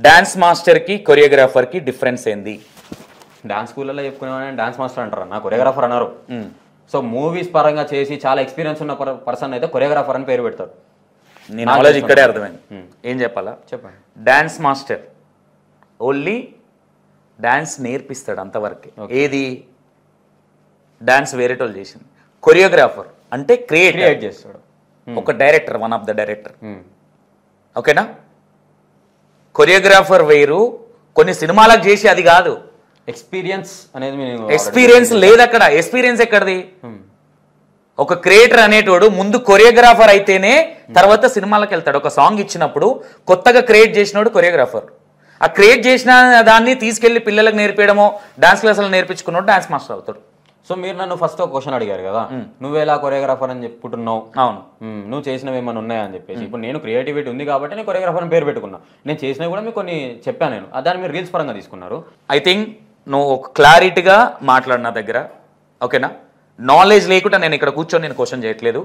Dance మాస్టర్కి కొరియోగ్రాఫర్కి difference ఏంది? Dance స్కూల్లో చెప్పుకునే డాన్స్ మాస్టర్ అంటారు, నా కొరియోగ్రాఫర్ అన్నారు. సో మూవీస్ పరంగా చేసి చాలా ఎక్స్పీరియన్స్ ఉన్న పర్సన్ అయితే కొరియోగ్రాఫర్ అని పేరు పెడతారు. నీ నాలెడ్జ్ ఇక్కడే అర్థమైంది. ఏం చెప్పాలా చెప్పండి. డాన్స్ మాస్టర్ ఓన్లీ డాన్స్ నేర్పిస్తాడు అంతవరకే. ఏది డాన్స్ వేరేటోళ్ళు చేసింది. కొరియోగ్రాఫర్ అంటే క్రియేట్ చేస్తాడు, ఒక director, one of the director. ఓకేనా? కొరియోగ్రాఫర్ వేరు, కొన్ని సినిమాలకు చేసి అది కాదు. ఎక్స్పీరియన్స్ అనేది ఎక్స్పీరియన్స్ లేదు అక్కడ. ఎక్స్పీరియన్స్ ఎక్కడిది? ఒక క్రియేటర్ అనేటోడు ముందు కొరియోగ్రాఫర్ అయితేనే తర్వాత సినిమాలకు వెళ్తాడు. ఒక సాంగ్ ఇచ్చినప్పుడు కొత్తగా క్రియేట్ చేసినోడు కొరియోగ్రాఫర్. ఆ క్రియేట్ చేసిన దాన్ని తీసుకెళ్లి పిల్లలకు నేర్పించడమో డాన్స్ క్లాసులు నేర్పించుకున్నాడు డాన్స్ మాస్టర్ అవుతాడు. సో మీరు నన్ను ఫస్ట్ ఒక క్వశ్చన్ అడిగారు కదా, నువ్వేలా కొరియోగ్రాఫర్ అని చెప్పుకుంటున్నావు? అవును. నువ్వు చేసినవి ఏమైనా ఉన్నాయా అని చెప్పేసి. ఇప్పుడు నేను క్రియేటివిటీ ఉంది కాబట్టి నేను కొరియోగ్రాఫర్ అని పేరు పెట్టుకున్నా. నేను చేసినవి కూడా మీకు కొన్ని చెప్పాను నేను, దాన్ని మీరు రీల్స్ పరంగా తీసుకున్నారు. ఐ థింక్ నువ్వు ఒక క్లారిటీగా మాట్లాడు నా దగ్గర. ఓకేనా? నాలెడ్జ్ లేకుండా నేను ఇక్కడ కూర్చొని నేను క్వశ్చన్ చేయట్లేదు.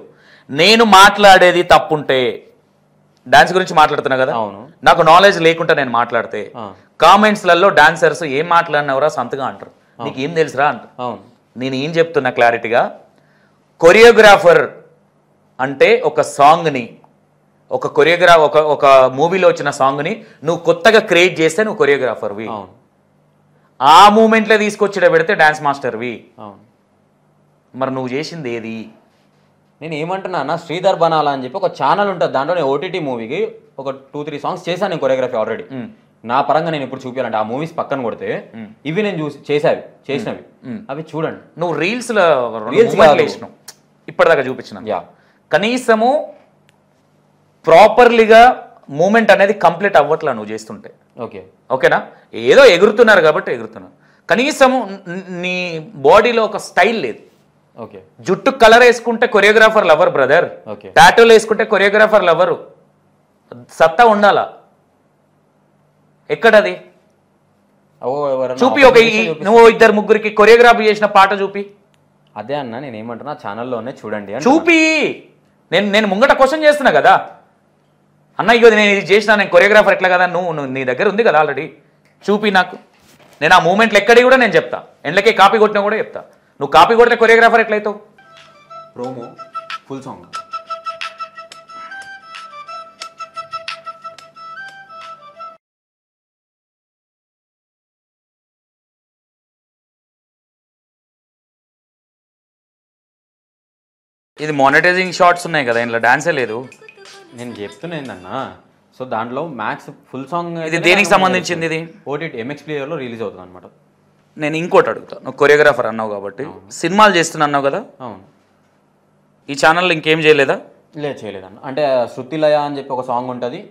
నేను మాట్లాడేది తప్పుంటే, డాన్స్ గురించి మాట్లాడుతున్నా కదా, నాకు నాలెడ్జ్ లేకుండా నేను మాట్లాడితే కామెంట్స్లలో డాన్సర్స్ ఏం మాట్లాడినవరా సంతగా అంటారు, నీకు ఏం తెలుసురా అంటారు. నేను ఏం చెప్తున్నా క్లారిటీగా, కొరియోగ్రాఫర్ అంటే ఒక సాంగ్ని, ఒక ఒక మూవీలో వచ్చిన సాంగ్ని నువ్వు కొత్తగా క్రియేట్ చేస్తే నువ్వు కొరియోగ్రాఫర్వి. ఆ మూమెంట్లో తీసుకొచ్చి పెడితే డాన్స్ మాస్టర్వి. మరి నువ్వు చేసింది ఏది? నేను ఏమంటున్నా, శ్రీధర్ బనాలా అని చెప్పి ఒక ఛానల్ ఉంటుంది, దాంట్లో నేను ఓటీటీ మూవీకి ఒక 2-3 సాంగ్స్ చేశాను నేను కొరియోగ్రఫీ ఆల్రెడీ. నా పరంగా నేను ఇప్పుడు చూపించాలంటే ఆ మూవీస్ పక్కన కొడితే ఇవి నేను చేసినవి అవి చూడండి. నువ్వు రీల్స్ ఇప్పటిదాకా చూపించిన కనీసము ప్రాపర్లీగా మూమెంట్ అనేది కంప్లీట్ అవ్వట్లా నువ్వు చేస్తుంటే. ఓకేనా? ఏదో ఎగురుతున్నారు కాబట్టి ఎగురుతున్నారు, కనీసము నీ బాడీలో ఒక స్టైల్ లేదు. జుట్టు కలర్ వేసుకుంటే కొరియోగ్రాఫర్ లవర్ బ్రదర్, టాటూలు వేసుకుంటే కొరియోగ్రాఫర్ లవరు. సత్తా ఉండాలా? ఎక్కడది చూపి. ఒక నువ్వు 2-3కి కొరియోగ్రాఫీ చేసిన పాట చూపి. అదే అన్న నేను ఏమంటున్నా, ఛానల్లోనే చూడండి చూపి. నేను ముంగట క్వశ్చన్ చేస్తున్నా కదా అన్న, ఇగో నేను ఇది చేసిన, నేను కొరియోగ్రాఫర్ ఎట్లా కదా, నువ్వు నీ దగ్గర ఉంది కదా ఆల్రెడీ, చూపి నాకు. నేను ఆ మూమెంట్లు ఎక్కడి కూడా నేను చెప్తా, ఎండ్లకే కాపీ కొట్టినా కూడా చెప్తా. నువ్వు కాపీ కొడితే కొరియోగ్రాఫర్ ఎట్లయితావు? ప్రోమో ఫుల్ సాంగ్ ఇది మానిటైజింగ్ షార్ట్స్ ఉన్నాయి కదా, ఇంట్లో డాన్సే లేదు. నేను చెప్తున్నా ఏందన్నా, సో దాంట్లో మ్యాక్స్ ఫుల్ సాంగ్. ఇది దేనికి సంబంధించింది? ఇది ఓటీటీ ఎంఎక్స్ ప్లేయర్లో రిలీజ్ అవుతుంది అనమాట. నేను ఇంకోటి అడుగుతా, నువ్వు కొరియోగ్రాఫర్ అన్నావు కాబట్టి సినిమాలు చేస్తున్నా అన్నావు కదా, అవును. ఈ ఛానల్లో ఇంకేం చేయలేదా? లేదు, చేయలేదన్న. అంటే శృతిలయ అని చెప్పి ఒక సాంగ్ ఉంటుంది,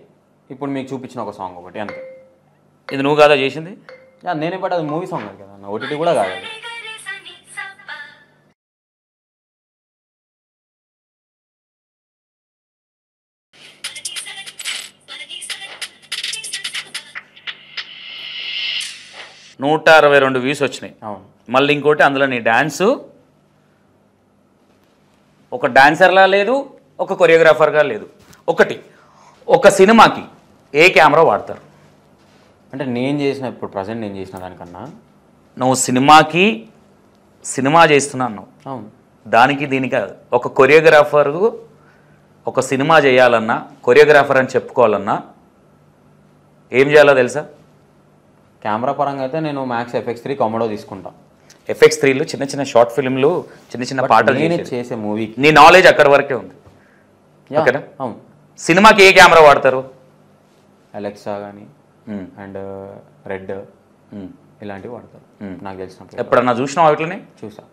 ఇప్పుడు మీకు చూపించిన ఒక సాంగ్ ఒకటి అంతే. ఇది నువ్వు కాదా చేసింది? నేనే, బట్ అది మూవీ సాంగ్ కదా అన్న, ఓటీటీ కూడా కాదు. అది 162 వ్యూస్ వచ్చినాయి. మళ్ళీ ఇంకోటి అందులో నీ డాన్సు ఒక డాన్సర్లా లేదు, ఒక కొరియోగ్రాఫర్గా లేదు. ఒక సినిమాకి ఏ కెమెరా వాడతారు? అంటే నేను చేసిన, ఇప్పుడు ప్రజెంట్ నేను చేసిన దానికన్నా, నువ్వు సినిమా చేస్తున్నా అన్నావు. అవును. దానికి దీనికి ఒక కొరియోగ్రాఫరు ఒక సినిమా చేయాలన్నా, కొరియోగ్రాఫర్ అని చెప్పుకోవాలన్నా ఏం చేయాలో తెలుసా? కెమెరా పరంగా అయితే నేను మ్యాక్స్ FX3 కమోడో తీసుకుంటా. FX3లో చిన్న చిన్న షార్ట్ ఫిల్మ్లు, చిన్న పాటలు చేసే మూవీకి నీ నాలెడ్జ్ అక్కడి వరకే ఉంది. ఓకేనా? అవును. సినిమాకి ఏ కెమెరా వాడతారు? అలెక్సా కానీ అండ్ రెడ్ ఇలాంటివి వాడతారు నాకు తెలిసినప్పుడు. ఎప్పుడన్నా చూసినావా వాటిని? చూసా.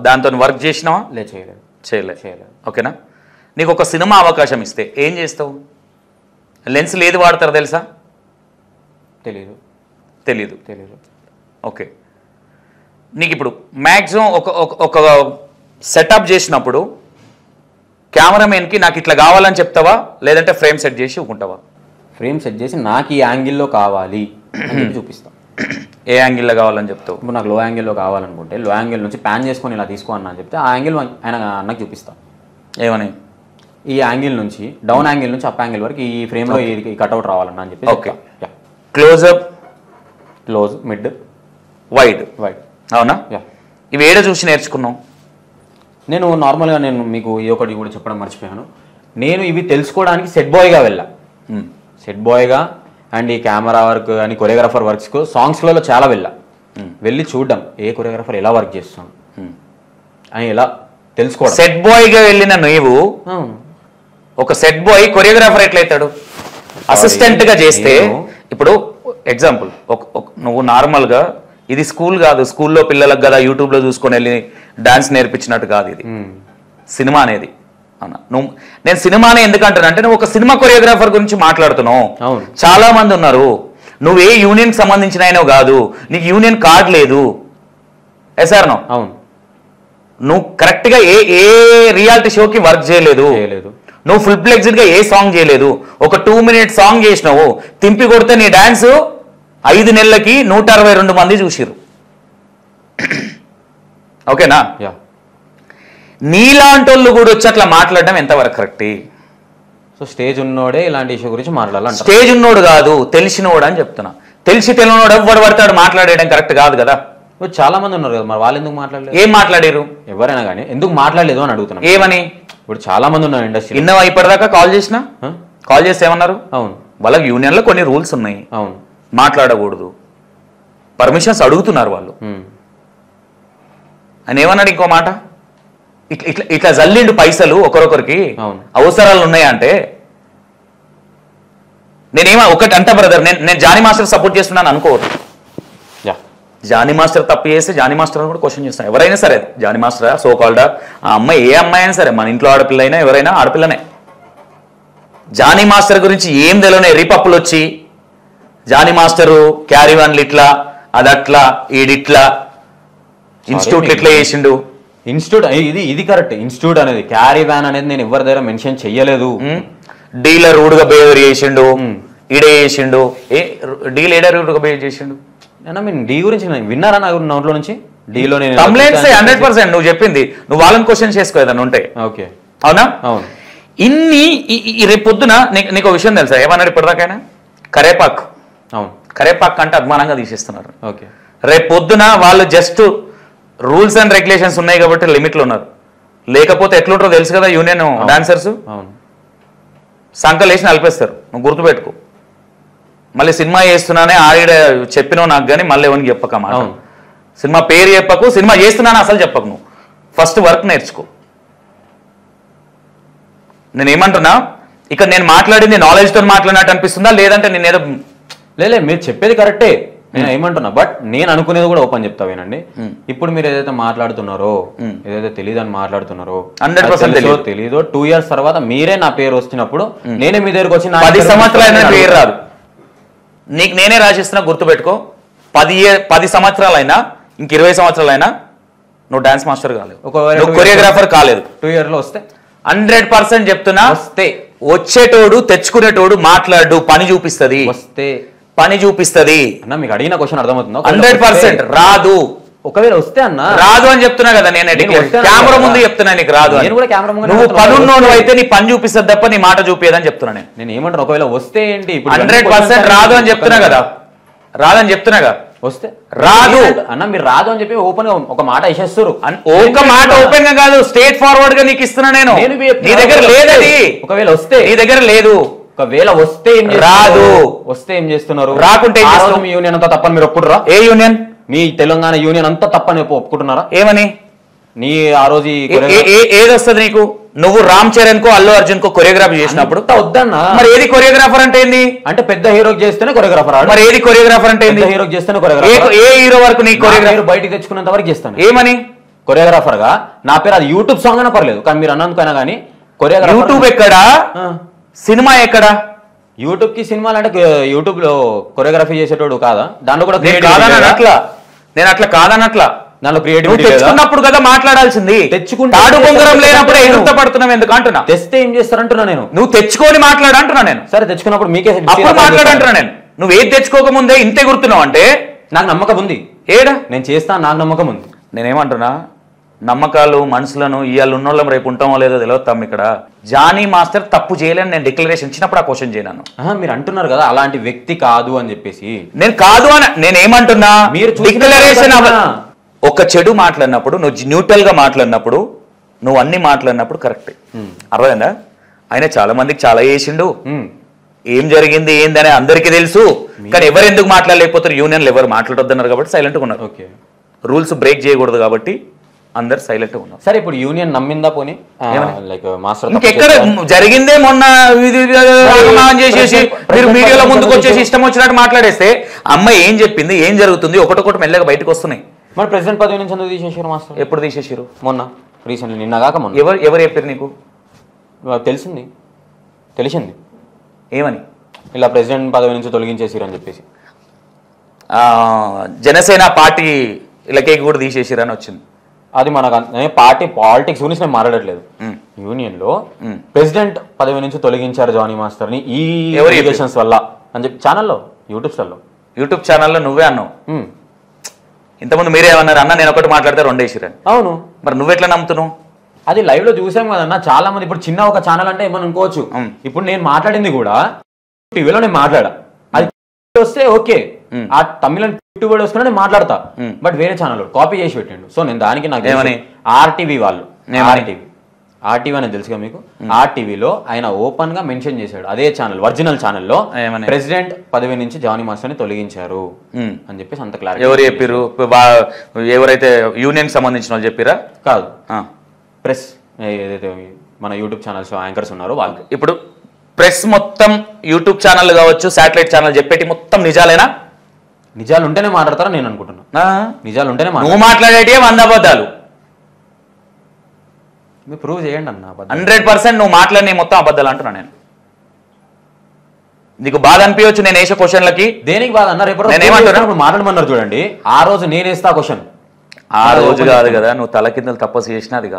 దాంతో వర్క్ చేసినావా? చేయలేదు. ఓకేనా? నీకు ఒక సినిమా అవకాశం ఇస్తే ఏం చేస్తావు? లెన్స్ లేదు వాడతారు తెలుసా? తెలీదు. ఓకే. నీకు ఇప్పుడు మ్యాక్సిమం ఒక సెటప్ చేసినప్పుడు కెమెరామెన్కి నాకు ఇట్లా కావాలని చెప్తావా, లేదంటే ఫ్రేమ్ సెట్ చేసి ఊకుంటావా? ఫ్రేమ్ సెట్ చేసి నాకు ఈ యాంగిల్లో కావాలి అని చూపిస్తాం. ఏ యాంగిల్లో కావాలని చెప్తావు? ఇప్పుడు నాకు లో యాంగిల్లో కావాలనుకుంటే లో యాంగిల్ నుంచి ప్యాన్ చేసుకొని ఇలా తీసుకో అన్న అని చెప్తే ఆ యాంగిల్ ఆయన అన్నకు చూపిస్తాం. ఏమని? ఈ యాంగిల్ నుంచి డౌన్ యాంగిల్ నుంచి అప్ యాంగిల్ వరకు ఈ ఫ్రేమ్ లో ఈ కట్అవుట్ రావాలన్నా అని చెప్పి. Okay, close up, close, mid, wide. అవునా? యా. ఇవి ఏడ చూసి నేర్చుకున్నావు? నేను నార్మల్గా నేను మీకు ఈ ఒకటి కూడా చెప్పడం మర్చిపోయాను. నేను ఇవి తెలుసుకోవడానికి సెట్ బాయ్గా వెళ్ళా. సెట్ బాయ్గా అండ్ ఈ కెమెరా వర్క్ అని కొరియోగ్రాఫర్ వర్క్స్కు సాంగ్స్లలో చాలా వెళ్ళి చూడడం ఏ కొరియోగ్రాఫర్ ఎలా వర్క్ చేస్తున్నాం అని ఎలా తెలుసుకోవడం. సెట్ బాయ్గా వెళ్ళిన నువ్వు ఒక సెట్ బాయ్ కొరియోగ్రాఫర్ ఎట్లయితాడు? అసిస్టెంట్ గా చేస్తే ఇప్పుడు ఎగ్జాంపుల్ నువ్వు నార్మల్గా ఇది స్కూల్ కాదు, స్కూల్లో పిల్లలకు కదా యూట్యూబ్లో చూసుకొని వెళ్ళి డాన్స్ నేర్పించినట్టు కాదు ఇది సినిమా అనేది. నువ్వు నేను సినిమానే ఎందుకంటాను అంటే నువ్వు ఒక సినిమా కొరియోగ్రాఫర్ గురించి మాట్లాడుతున్నావు. చాలా మంది ఉన్నారు, నువ్వు ఏ యూనియన్ సంబంధించిన అయినో కాదు, నీకు యూనియన్ కార్డ్ లేదు. సార్ అవును, నువ్వు కరెక్ట్ గా ఏ రియాలిటీ షోకి వర్క్ చేయలేదు, నువ్వు ఫుల్ ఫ్లెక్స్డ్ గా ఏ సాంగ్ చేయలేదు. ఒక 2 minute సాంగ్ చేసినావు, తింపి కొడితే నీ డాన్స్ 5 నెలలకి 162 మంది చూసిరు. ఓకేనా? నీలాంటి వాళ్ళు కూడా వచ్చి అట్లా మాట్లాడడం ఎంతవరకు కరెక్ట్? సో స్టేజ్ ఉన్నోడే ఇలాంటి ఇష్యూ గురించి మాట్లాడాలి. స్టేజ్ ఉన్నోడు కాదు, తెలిసినోడు అని చెప్తున్నా. తెలిసి తెలియనోడు ఎవడు పడతాడు మాట్లాడేయడం కరెక్ట్ కాదు కదా. చాలా మంది ఉన్నారు కదా, మరి వాళ్ళు ఎందుకు మాట్లాడలేదు? ఏం మాట్లాడారు? ఎవరైనా కానీ ఎందుకు మాట్లాడలేదు అని అడుగుతున్నా. ఏమని? ఇప్పుడు చాలా మంది ఉన్నారు ఇండస్ట్రీ. ఇన్నవా ఇప్పటిదాకా కాల్ చేసినా? కాల్ చేసి ఏమన్నారు? అవును, వాళ్ళకి యూనియన్లో కొన్ని రూల్స్ ఉన్నాయి, అవును, మాట్లాడకూడదు, పర్మిషన్స్ అడుగుతున్నారు వాళ్ళు అని. ఏమన్నాడు ఇంకో మాట, ఇట్లా ఇట్లా జల్లిండు పైసలు ఒకరొకరికి, అవసరాలు ఉన్నాయంటే నేనేమో ఒకటి అంట బ్రదర్, నేను జానీ మాస్టర్ సపోర్ట్ చేస్తున్నాను అనుకోవద్దు. జానీ మాస్టర్ తప్పు చేస్తే జానీ మాస్టర్ కూడా క్వశ్చన్ చేస్తాను. ఎవరైనా సరే, జానీ మాస్టరా సో కాల్డా ఆ అమ్మాయి ఏ అమ్మాయి అయినా సరే, మన ఇంట్లో ఆడపిల్ల అయినా ఎవరైనా ఆడపిల్లనే. జానీ మాస్టర్ గురించి ఏం తెలియని రిపప్పులు వచ్చి జానీ మాస్టరు క్యారీ వన్లు ఇట్లా, అది అట్లా, ఈడిట్లా, ఇన్స్టిట్యూట్లు ఇట్లా చేసిండు. ఇన్స్టిట్యూట్ ఇది కరెక్ట్. ఇన్స్టిట్యూట్ అనేది క్యారీ వ్యాన్ అనేది నేను ఎవరి దగ్గర మెన్షన్ చెయ్యలేదు. డీలర్ రూడ్గా బిహేవియర్ చేసిండు, ఈడే చేసిండు. డీల్ ఏడా రూడ్గా బిహేవ్ చేసిండు? మీన్ డీ గురించి విన్నారా నా నోట్లో నుంచి? డీలో నేను 100% నువ్వు చెప్పింది, నువ్వు వాళ్ళని క్వశ్చన్ చేసుకో ఏదన్నా ఉంటే. ఓకే, అవునా? అవును. ఇన్ని రేపు పొద్దున నీకు విషయం తెలుసా ఏమన్నాడు ఇప్పటిదాకైనా? కరేపాక్. అవును, కరేపాక్ అంటే అభిమానంగా తీసేస్తున్నారు. ఓకే, రేపు పొద్దున వాళ్ళు జస్ట్ రూల్స్ అండ్ రెగ్యులేషన్స్ ఉన్నాయి కాబట్టి లిమిట్లో ఉన్నారు. లేకపోతే ఎట్లుంటారో తెలుసు కదా యూనియన్ డాన్సర్స్, సంకలేసి నలిపేస్తారు. నువ్వు గుర్తుపెట్టుకో. మళ్ళీ సినిమా చేస్తున్నానే ఆవిడ చెప్పినావు నాకు, కానీ మళ్ళీ ఎవరికి చెప్పకమ్మా. సినిమా పేరు చెప్పకు, సినిమా చేస్తున్నాను అసలు చెప్పకు. నువ్వు ఫస్ట్ వర్క్ నేర్చుకో. నేనేమంటున్నా, ఇక్కడ నేను మాట్లాడింది నాలెడ్జ్తో మాట్లాడినట్టు అనిపిస్తుందా, లేదంటే నేను ఏదో లేదు మీరు చెప్పేది కరెక్టే, నేను ఏమంటున్నా. బట్ నేను అనుకునేది కూడా ఓపెన్ చెప్తా వినండి. ఇప్పుడు మీరు ఏదైతే మాట్లాడుతున్నారో, ఏదైతే తెలియదు అని మాట్లాడుతున్నారో, 100% తెలీదో 2 years తర్వాత మీరే నా పేరు వచ్చినప్పుడు నేనే మీ దగ్గరకు వచ్చి 10 సంవత్సరాలు పేరు రాదు. నీకు నేనే రాసిస్తున్నా, గుర్తుపెట్టుకో. 10 సంవత్సరాలైనా ఇంక 20 సంవత్సరాలైనా నువ్వు డాన్స్ మాస్టర్ కాలేదు, నువ్వు కొరియోగ్రాఫర్ కాలేదు. 2 years లో వస్తే 100% చెప్తున్నా. వస్తే వచ్చేటోడు తెచ్చుకునేటోడు మాట్లాడు, పని చూపిస్తుంది. వస్తే పని చూపిస్తుంది అన్న. మీకు అడిగిన క్వశ్చన్ అర్థమవుతుందా? 100% రాదు. ఒకవేళ వస్తే అన్న రాదు అని చెప్తున్నా కదా. నేను కెమెరా ముందు చెప్తున్నా నీకు రాదు. నేను కూడా కెమెరా ముందు, నువ్వు పనున్నోడు అయితే నీ పని చూపిస్తుంది తప్ప నీ మాట చూపియదని చెప్తున్నా నేను ఏమంటాను. ఒకవేళ వస్తే ఏంటి? 100% రాదు అని చెప్తున్నా కదా. రాదని చెప్తున్నాగా. వస్తే రాదు అన్న. మీరు రాదు అని చెప్పి ఓపెన్ గా ఒక మాట వేసేస్తారు. ఒక మాట ఓపెన్ గా కాదు, స్ట్రేట్ ఫార్వర్డ్ గా నీకు ఇస్తున్నా నేను. నీ దగ్గర లేదది. ఒకవేళ వస్తే నీ దగ్గర లేదు. ఒకవేళ వస్తే ఏం రాదు. వస్తే ఏం చేస్తున్నారు? రాకుంటే మీ యూనియన్ అంతా తప్పని మీరు ఒప్పుకుంటారా? A union? Me Telangana union అంతా తప్పని ఒప్పుకుంటున్నారా? ఏమని? నీ ఆ రోజు ఏది వస్తుంది నీకు? నువ్వు రామ్ చరణ్ కో అల్లు అర్జున్ కో కొరియోగ్రాఫీ చేసినప్పుడు వద్దన్నా. మరి ఏది కొరియోగ్రాఫర్ అంటే ఏంది? అంటే పెద్ద హీరోకి చేస్తేనే కొరియోగ్రాఫర్. మరి ఏది కొరియోగ్రాఫర్ అంటే ఏంది? హీరోకి చేస్తేనే కొరియోగ్రాఫర్. ఏ హీరో వరకు నీ కొరియోగ్రాఫర్ బయటికి తెచ్చుకున్నంత వరకు చేస్తాను. ఏమని? కొరియోగ్రాఫర్ గా నా పేరు అది యూట్యూబ్ సాంగ్ అయినా పర్లేదు, కానీ మీరు అన్నందుకైనా కానీ కొరియోగ్రాఫర్. యూట్యూబ్ ఎక్కడా, సినిమా ఎక్కడా? యూట్యూబ్ కి సినిమాలు అంటే యూట్యూబ్ లో కొరియోగ్రఫీ చేసేటోడు కాదా? దాంట్లో కూడా నేను అట్లా కాదనట్లా. దాంట్లో క్రియేటివిటీ తెచ్చుకున్నప్పుడు కదా మాట్లాడాల్సింది. తాడు బొంగరం లేనప్పుడు ఎదురుత పడుతున్నావు ఎందుకు అంటున్నా. తెస్తే ఏం చేస్తారంటున్నా నేను. నువ్వు తెచ్చుకొని మాట్లాడంటున్నా నేను. సరే తెచ్చుకున్నప్పుడు మీకే అప్పుడు మాట్లాడంటున్నా నేను. నువ్వు ఏది తెచ్చుకోకముందే ఇంతే గుర్తున్నావు అంటే నాకు నమ్మకం ఉంది. ఏడా నేను చేస్తా, నాకు నమ్మకం ఉంది. నేనేమంటున్నా, నమ్మకాలు మనుషులను ఇవాళ ఉన్నోళ్ళం రేపు ఉంటామో లేదో తెలియతాం. ఇక్కడ జానీ మాస్టర్ తప్పు చేయలేని నేను డిక్లరేషన్ ఇచ్చినప్పుడు ఆ క్వశ్చన్ చేయను. మీరు అంటున్నారు కదా అలాంటి వ్యక్తి కాదు అని చెప్పేసి. నేను కాదు అని నేనేమంటున్నా, మీరు డిక్లరేషన్ ఒక చెడు మాట్లాడినప్పుడు నువ్వు న్యూట్రల్ గా మాట్లాడినప్పుడు నువ్వు అన్ని మాట్లాడినప్పుడు కరెక్ట్. అర్థమైందా? ఆయన చాలా మందికి చాలా చేసిండు, ఏం జరిగింది ఏందని అందరికీ తెలుసు. కానీ ఎవరు ఎందుకు మాట్లాడలేకపోతారు? యూనియన్లు ఎవరు మాట్లాడొద్దన్నారు కాబట్టి సైలెంట్గా ఉన్నారు. రూల్స్ బ్రేక్ చేయకూడదు కాబట్టి అందరు సైలెంట్ గా ఉన్నారు. సరే ఇప్పుడు యూనియన్ నమ్మిందా పోనీ లైక్ మాస్టర్ ఎక్కడ జరిగిందే మొన్న చేసేసి మీరు మీడియాలో ముందుకు వచ్చేసి ఇష్టం వచ్చినట్టు మాట్లాడేస్తే అమ్మాయి ఏం చెప్పింది ఏం జరుగుతుంది ఒకటొకటి మెల్లగా బయటకు వస్తున్నాయి. మరి ప్రెసిడెంట్ పదవి నుంచి ఎందుకు తీసేసారు మాస్టర్? ఎప్పుడు తీసేసారు? మొన్న రీసెంట్లీ, నిన్న కాక మొన్న. ఎవరు చెప్పారు నీకు? తెలిసింది ఏమని? ఇలా ప్రెసిడెంట్ పదవి నుంచి తొలగించేసిరు అని చెప్పేసి. జనసేన పార్టీ ఇలాకేకి కూడా తీసేసిరని వచ్చింది. అది మనకు పార్టీ పాలిటిక్స్ గురించి నేను మాట్లాడట్లేదు. యూనియన్ లో ప్రెసిడెంట్ పదవి నుంచి తొలగించారు జానీ మాస్టర్ ని ఈ ఎలిగేషన్స్ వల్ల అని చెప్పి ఛానల్లో యూట్యూబ్ ఛానల్లో నువ్వే అన్నావు. ఇంతకుముందు మీరే ఏమన్నారు? అన్న నేను ఒకటి మాట్లాడితే రెండేసిరని. అవును, మరి నువ్వెట్లా నమ్ముతున్నావు? అది లైవ్ లో చూసాం కదన్న. చాలా మంది ఇప్పుడు చిన్న ఒక ఛానల్ అంటే ఏమని అనుకోవచ్చు. ఇప్పుడు నేను మాట్లాడింది కూడా టీవీలో నేను మాట్లాడా, అది వస్తే ఓకే, ఆ తమిళ వర్డ్ వస్తున్నా నేను మాట్లాడతా. బట్ వేరే ఛానల్ కాపీ చేసి పెట్టిండు. సో నేను దానికి నాకు ఆర్టీవీ వాళ్ళు, ఆర్టీవీ అనేది తెలుసుగా మీకు, ఆర్టీవీలో ఆయన ఓపెన్ గా మెన్షన్ చేశాడు అదే ఛానల్ ఒరిజినల్ ఛానల్లో ప్రెసిడెంట్ పదవి నుంచి జానీ మాస్టర్ ని తొలగించారు అని చెప్పేసి అంత క్లారిటీ. ఎవరు చెప్పారు? ఎవరైతే యూనియన్ సంబంధించిన వాళ్ళు చెప్పారా? కాదు, ప్రెస్ ఏదైతే మన యూట్యూబ్ ఛానల్స్ యాంకర్స్ ఉన్నారో వాళ్ళు. ఇప్పుడు ప్రెస్ మొత్తం యూట్యూబ్ ఛానల్ కావచ్చు శాటిలైట్ ఛానల్ చెప్పేటి మొత్తం నిజాలేనా? నిజాలు ఉంటేనే మాట్లాడతారా నేను అనుకుంటున్నా. నిజాలు ఉంటేనే నువ్వు మాట్లాడేటి 100 అబద్ధాలు. మీరు ప్రూవ్ చేయండి అన్న. 100% నువ్వు మాట్లాడి మొత్తం అబద్ధాలు అంటున్నా నేను. నీకు బాధ అనిపించవచ్చు నేను వేసే క్వశ్చన్లకి. దేనికి బాధ అన్నారు? మాట్లాడమన్నారు చూడండి, ఆ రోజు నేను వేస్తా క్వశ్చన్. ఆ రోజు కాదు కదా, నువ్వు తల కిందలు తపస్సు చేసినా అది కాదు.